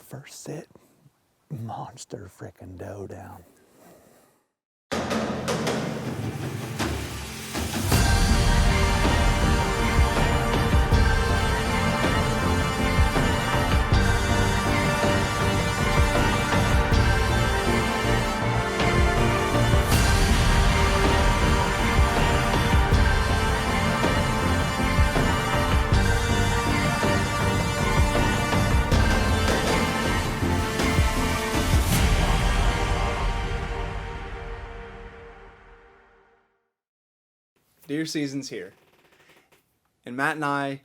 first sit, monster frickin' doe down. Deer season's here. And Matt and I,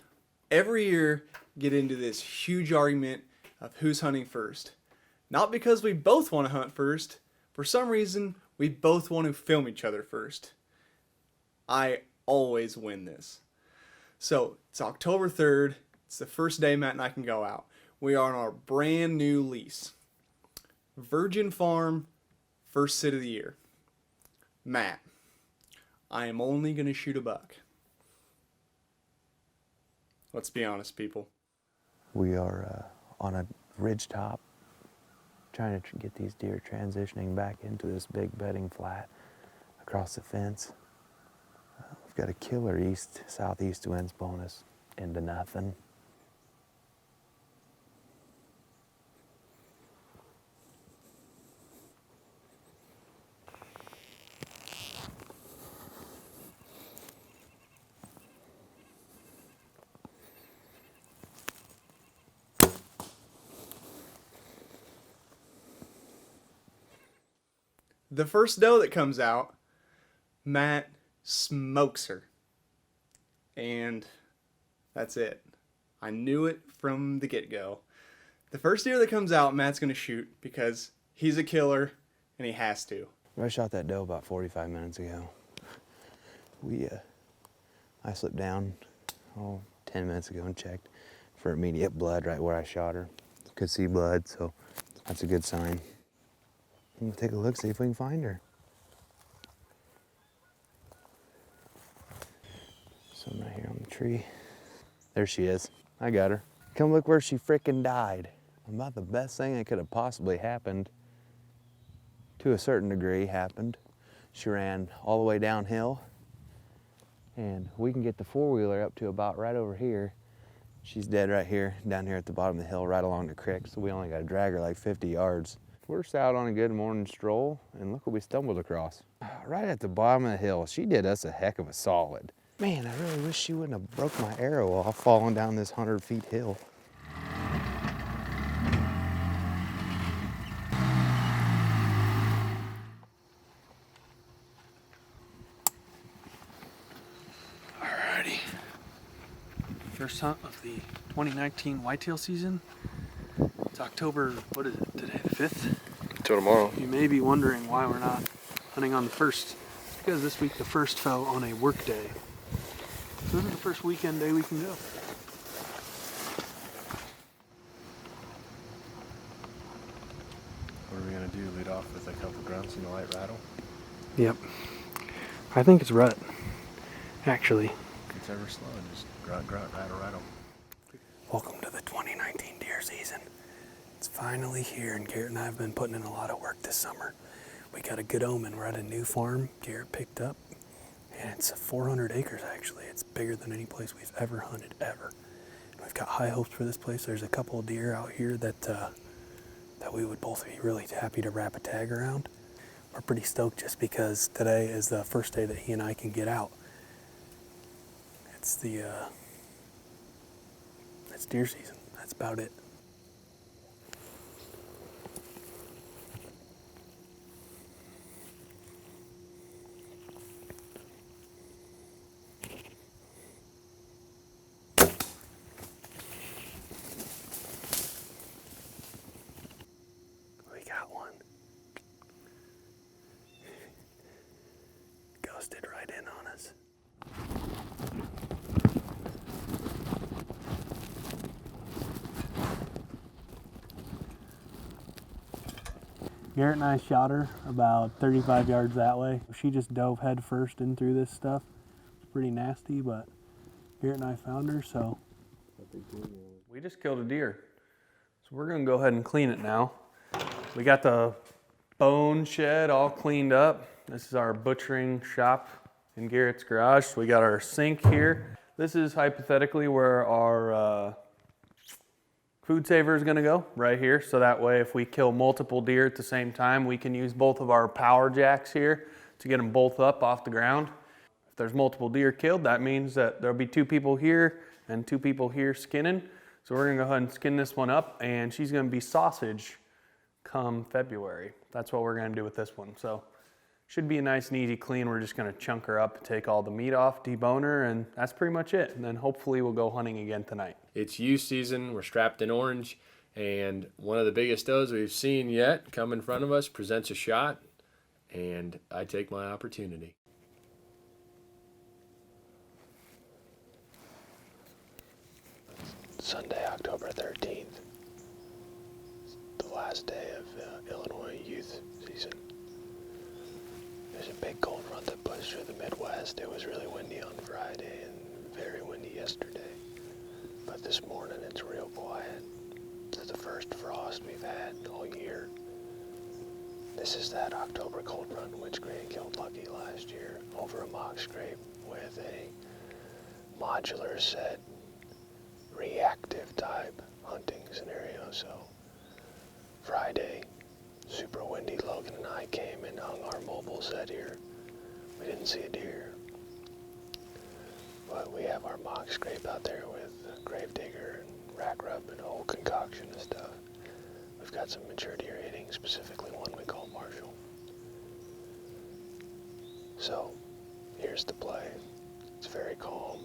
every year, get into this huge argument of who's hunting first. Not because we both want to hunt first. For some reason, we both want to film each other first. I always win this. So, it's October 3rd. It's the first day Matt and I can go out. We are on our brand new lease. Virgin Farm, first sit of the year. Matt, I am only going to shoot a buck. Let's be honest, people. We are on a ridge top, trying to get these deer transitioning back into this big bedding flat across the fence. We've got a killer southeast winds blowing us into nothing. The first doe that comes out, Matt smokes her. And that's it. I knew it from the get-go. The first deer that comes out, Matt's going to shoot because he's a killer and he has to. I shot that doe about 45 minutes ago. I slipped down 10 minutes ago and checked for immediate blood right where I shot her. Could see blood, so that's a good sign. We'll take a look, see if we can find her. Some right here on the tree. There she is. I got her. Come look where she frickin' died. About the best thing that could have possibly happened, to a certain degree, happened. She ran all the way downhill, and we can get the four-wheeler up to about right over here. She's dead right here, down here at the bottom of the hill, right along the creek, so we only got to drag her like 50 yards. We're just out on a good morning stroll, and look what we stumbled across. Right at the bottom of the hill. She did us a heck of a solid. Man, I really wish she wouldn't have broke my arrow off falling down this 100 feet hill. Alrighty. First hunt of the 2019 whitetail season. It's October, what is it, today, the 5th? Till tomorrow. You may be wondering why we're not hunting on the 1st. It's because this week the 1st fell on a work day. So this is the first weekend day we can go. What are we gonna do? Lead off with a couple grunts and a light rattle? Yep. I think it's rut, actually. If it's ever slow, just grunt, grunt, rattle, rattle. Welcome to the 2019 deer season. It's finally here, and Garrett and I have been putting in a lot of work this summer. We got a good omen. We're at a new farm Garrett picked up, and it's 400 acres actually. It's bigger than any place we've ever hunted, ever. And we've got high hopes for this place. There's a couple of deer out here that we would both be really happy to wrap a tag around. We're pretty stoked just because today is the first day that he and I can get out. It's deer season. That's about it. We got one. Ghosted right in on us. Garrett and I shot her about 35 yards that way. She just dove head first in through this stuff. It's pretty nasty, but Garrett and I found her, so. We just killed a deer. So we're gonna go ahead and clean it now. We got the bone shed all cleaned up. This is our butchering shop in Garrett's garage. We got our sink here. This is hypothetically where our food saver is gonna go, right here. So that way if we kill multiple deer at the same time, we can use both of our power jacks here to get them both up off the ground. If there's multiple deer killed, that means that there'll be 2 people here and 2 people here skinning. So we're gonna go ahead and skin this one up, and she's gonna be sausage come February. That's what we're gonna do with this one. So should be a nice and easy clean. We're just gonna chunk her up, take all the meat off, debone her, and that's pretty much it. And then hopefully we'll go hunting again tonight. It's youth season. We're strapped in orange, and one of the biggest does we've seen yet come in front of us presents a shot, and I take my opportunity. Sunday, October 13th, the last day of Illinois youth season. There's a big cold front that pushed through the Midwest. It was really windy on Friday and very windy yesterday. But this morning it's real quiet. It's the first frost we've had all year. This is that October cold front which Grant killed Lucky last year over a mock scrape with a modular set reactive type hunting scenario. So Friday, super windy, Logan and I came and hung our mobile set here. We didn't see a deer, but we have our mock scrape out there with Gravedigger and rack rub and a whole concoction of stuff. We've got some mature deer hitting, specifically one we call Marshall. So here's the play. It's very calm.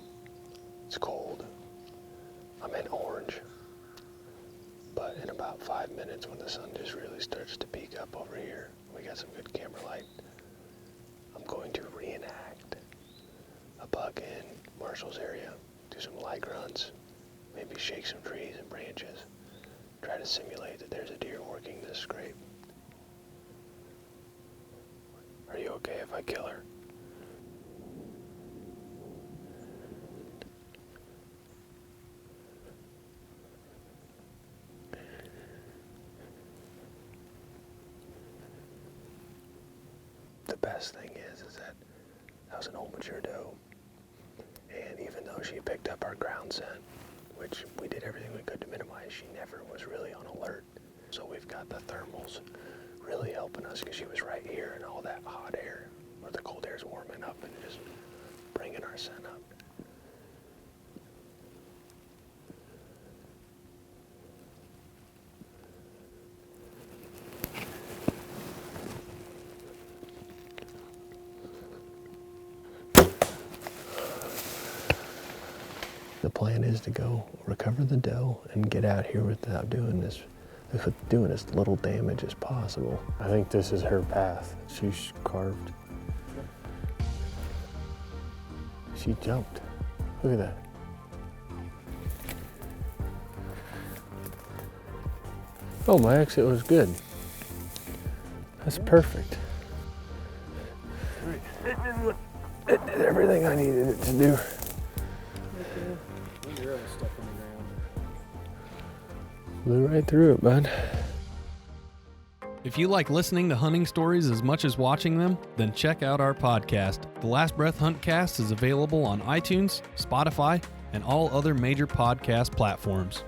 It's cold. I'm in orange, but in about 5 minutes when the sun just really starts to peak up over here, we got some good camera light, I'm going to reenact a buck in Marshall's area, do some light grunts, maybe shake some trees and branches, try to simulate that there's a deer working this scrape. Are you okay if I kill her? The best thing is that was an old mature doe, and even though she picked up our ground scent, which we did everything we could to minimize, she never was really on alert. So we've got the thermals really helping us because she was right here, and all that hot air or the cold air is warming up and just bringing our scent up. The plan is to go recover the doe and get out here without doing as little damage as possible. I think this is her path. She's carved. She jumped. Look at that. Oh, my exit was good. That's perfect. It did everything I needed it to do. Blew right through it, bud. If you like listening to hunting stories as much as watching them, then check out our podcast. The Last Breath Huntcast is available on iTunes, Spotify, and all other major podcast platforms.